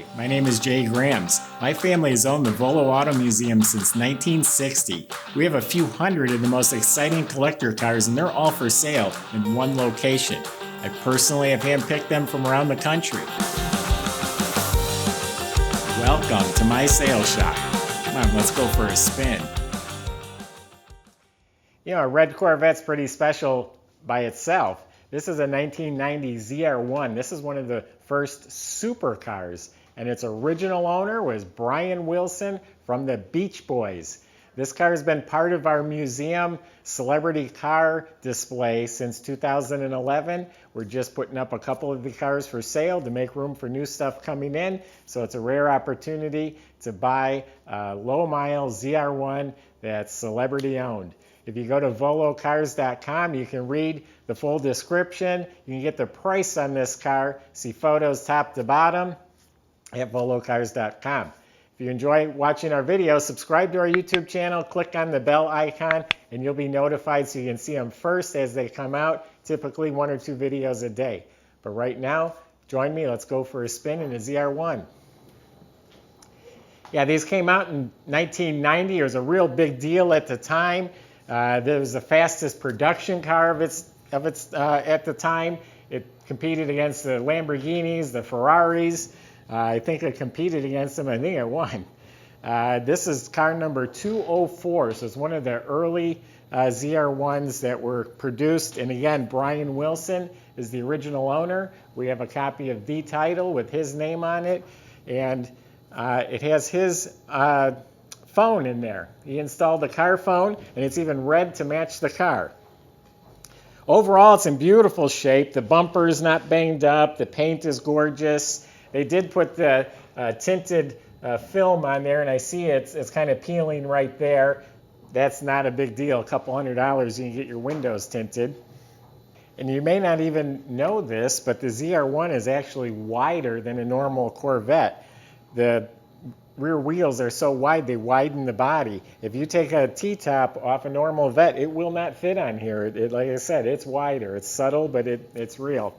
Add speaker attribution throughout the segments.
Speaker 1: Hi, my name is Jay Grams. My family has owned the Volo Auto Museum since 1960. We have a few hundred of the most exciting collector cars, and they're all for sale in one location. I personally have handpicked them from around the country. Welcome to my sales shop. Come on, let's go for a spin. You know, a red Corvette's pretty special by itself. This is a 1990 Z-R1. This is one of the first supercars, and its original owner was Brian Wilson from the Beach Boys. This car has been part of our museum celebrity car display since 2011. We're just putting up a couple of the cars for sale to make room for new stuff coming in, so it's a rare opportunity to buy a low-mile Z-R1 that's celebrity owned. If you go to volocars.com, you can read the full description. You can get the price on this car, see photos top to bottom at volocars.com. If you enjoy watching our videos, subscribe to our YouTube channel, click on the bell icon, and you'll be notified so you can see them first as they come out, typically 1 or 2 videos a day. But right now, join me. Let's go for a spin in a Z-R1. Yeah, these came out in 1990. It was a real big deal at the time. It was the fastest production car of its at the time. It competed against the Lamborghinis, the Ferraris. I think it competed against them. I think it won. This is car number 204, so it's one of the early ZR1s that were produced. And again, Brian Wilson is the original owner. We have a copy of the title with his name on it, and it has his phone in there. He installed the car phone, and it's even red to match the car. Overall, it's in beautiful shape. The bumper is not banged up. The paint is gorgeous. They did put the tinted film on there, and I see it's kind of peeling right there. That's not a big deal. A couple $100, you can get your windows tinted. And you may not even know this, but the ZR1 is actually wider than a normal Corvette. The rear wheels are so wide they widen the body. If you take a T-top off a normal Vette, it will not fit on here. Like I said, it's wider. It's subtle, but it's real.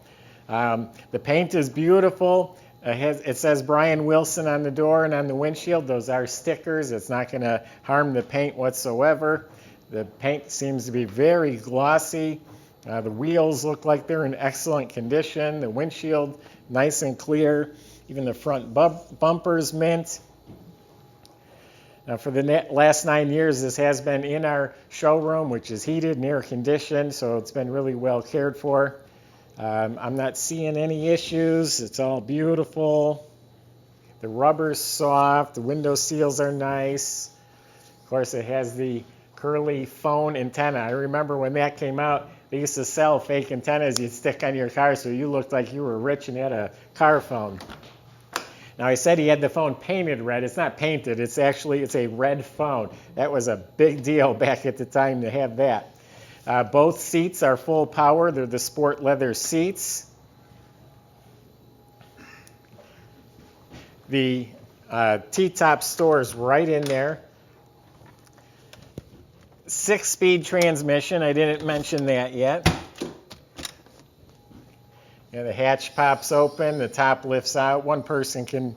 Speaker 1: The paint is beautiful. It says Brian Wilson on the door and on the windshield. Those are stickers. It's not going to harm the paint whatsoever. The paint seems to be very glossy. The wheels look like they're in excellent condition. The windshield nice and clear. Even the front bumper's mint. Now, for the last 9 years, this has been in our showroom, which is heated and air conditioned, so it's been really well cared for. I'm not seeing any issues. It's all beautiful. The rubber's soft. The window seals are nice. Of course, it has the curly phone antenna. I remember when that came out, they used to sell fake antennas you'd stick on your car so you looked like you were rich and had a car phone. Now, I said he had the phone painted red. It's not painted. It's a red phone. That was a big deal back at the time to have that. Both seats are full power. They're the sport leather seats. The T-top stores right in there. 6-speed transmission. I didn't mention that yet. The hatch pops open, the top lifts out. One person can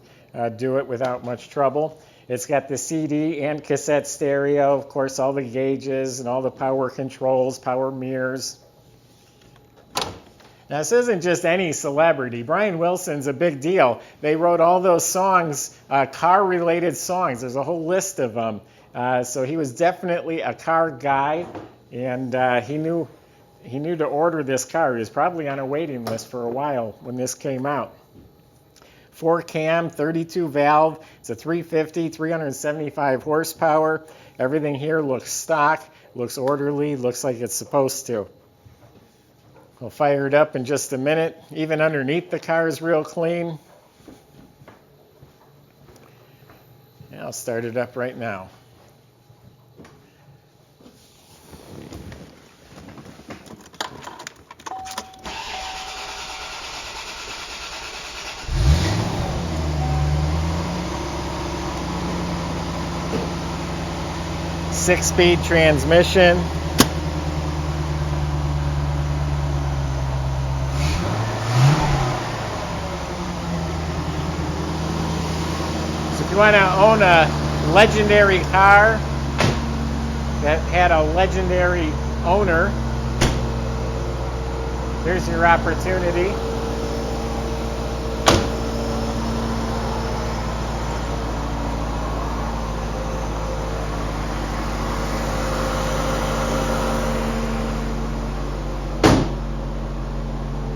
Speaker 1: do it without much trouble. It's got the CD and cassette stereo, of course, all the gauges and all the power controls, power mirrors. Now, this isn't just any celebrity. Brian Wilson's a big deal. They wrote all those songs, car-related songs. There's a whole list of them. So he was definitely a car guy, and he knew to order this car. He was probably on a waiting list for a while when this came out. 4-cam, 32 valve. It's a 350, 375 horsepower. Everything here looks stock, looks orderly, looks like it's supposed to. We'll fire it up in just a minute. Even underneath the car is real clean. And I'll start it up right now. Six-speed transmission. So if you want to own a legendary car that had a legendary owner, here's your opportunity.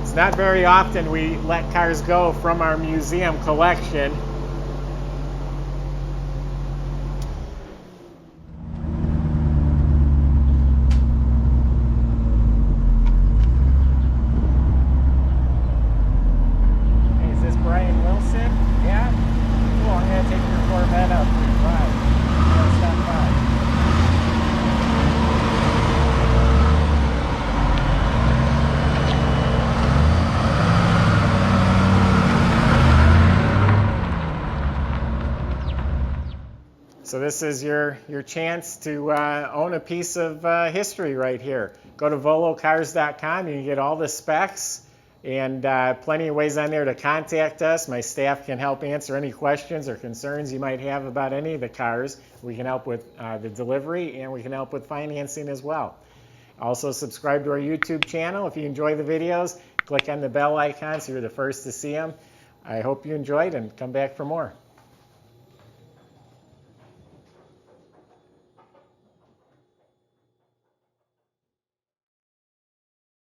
Speaker 1: It's not very often we let cars go from our museum collection. Hey, is this Brian Wilson? Yeah? Cool, I'm going to take your Corvette out for a drive. Let's stop by. So this is your chance to own a piece of history right here. Go to volocars.com. You can get all the specs and plenty of ways on there to contact us. My staff can help answer any questions or concerns you might have about any of the cars. We can help with the delivery, and we can help with financing as well. Also, subscribe to our YouTube channel. If you enjoy the videos, click on the bell icon so you're the first to see them. I hope you enjoyed, and come back for more.